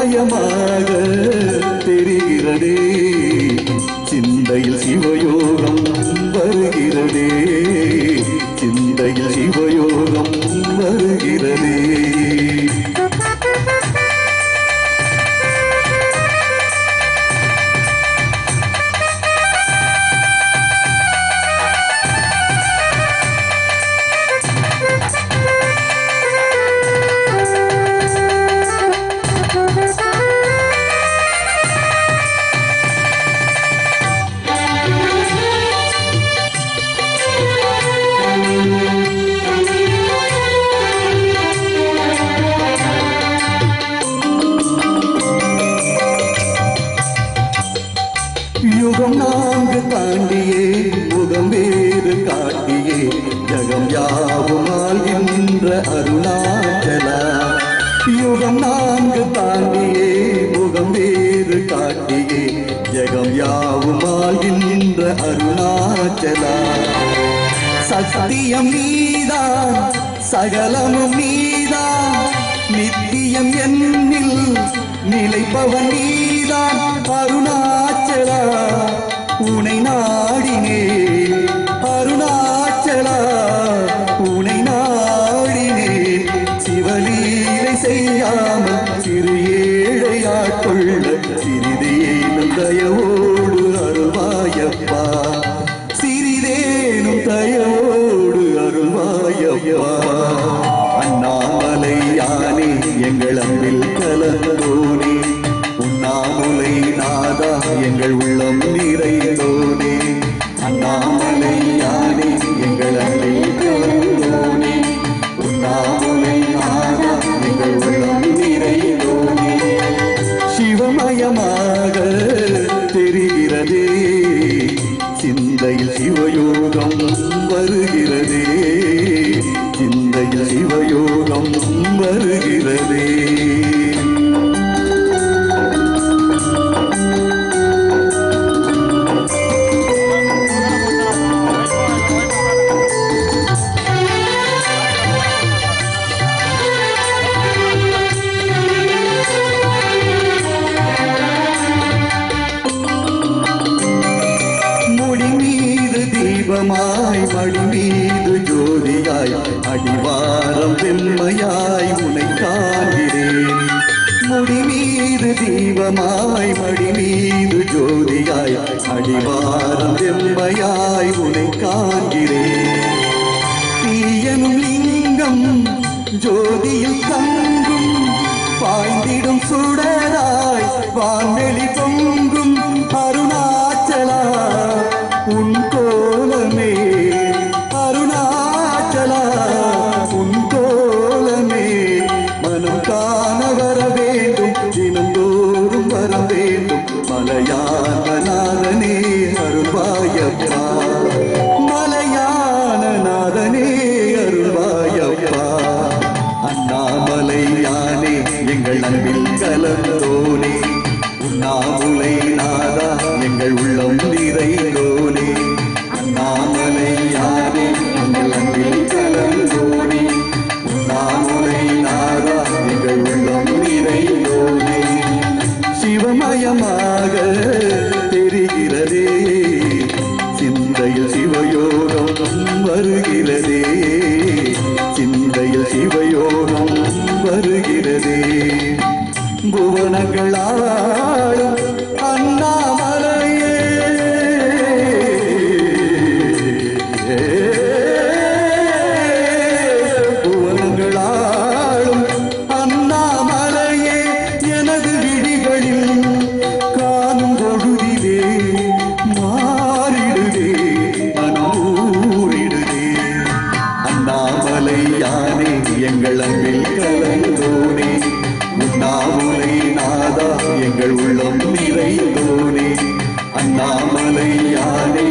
சிவமயமாக தெரிகிறதே, சிந்தையில் சிவயோகம் வருகிறதே, சிந்தையில் சிவயோகம் வருகிறதே. யுகம் நான்கு தாண்டியே முகம் வேறு காட்டியே ஜகம் யாவும் ஆள்கின்ற அருணாச்சலா. யுகம் நான்கு தாண்டியே முகம் வேறு காட்டியே ஜகம் யாவும் ஆள்கின்ற அருணாச்சலா. சத்தியம் நீதான் சகலமும் நீதான், நித்தியம் என்னில் நிலைப்பவன் நீதான் அருணாச்சலா. உனை நாடினே அருணாச்சலா, உனை நாடினே. சிவலீலை செய்யாமல் சிறு ஏழையாட்கொள்ள சிறிதேனும் தயவோடு அருள்வாயப்பா, சிறிதேனும் தயவோடு அருள்வாயப்பா. அண்ணாமலை யானே எங்கள் அன்பில் கலந்தோனே, உண்ணாமுலை நாதா எங்கள் உள்ளம் நிறைந்தோனே. அண்ணாமலை யானே எங்கள் அன்பில் கலந்தோனே, உண்ணாமுலை நாதா எங்கள் உள்ளம் நிறைந்தோனே. சிவமயமாக தெரிகிறதே, சிந்தையில் சிவயோகம் வருகிறதே, சிந்தையில் சிவயோகம் வருகிறதே. தீபமாய் மடி மீது ஜோதியாய் அடிவாரம் வெம்மையாய் உனை காண்கிறேன். முடி மீது தீபமாய் மடி மீது ஜோதியாய் அடிவாரம் வெம்மையாய் உனை காண்கிறேன். தீயனும் லிங்கம் ஜோதியில் தங்கும், பாய்ந்திடும் சுடராய் வான்வெளி பொங்கும் அருணாச்சலா. உன் கோலமே அருணாச்சலா, உன் கோலமே மனம் காண வர வேண்டும், தினந்தோறும் வர வேண்டும். மலையான நாதனே அருள்வாயப்பா, மலையான நாதனே அருள்வாயப்பா. அண்ணாமலை யானே எங்கள் அன்பில் கலந்தோனே, உண்ணாமுலை நாதா எங்கள் உள்ளம் நிறைந்தோனே. அண்ணாமலை யானே எங்கள் அன்பில் கலந்தோனே, உண்ணாமுலை நாதா எங்கள் உள்ளம் நிறைந்தோனே. சிவமயமாக தெரிகிறதே, சிந்தையில் சிவயோகம் வருகிறதே, சிந்தையில் சிவயோகம் வருகிறதே. புவனங்களாளும் அண்ணாமலையே, புவனங்களாளும் அண்ணாமலையே. எனது விழிகளில் காணும் பொழுதிலே மாறிடுதே மனூரிடுதே. அண்ணாமலை யானே எங்கள் அன்பில் கலந்தோனே, உண்ணாமுலை நாதா எங்கள் உள்ளம் நிறைந்தோனே. அண்ணாமலை யானே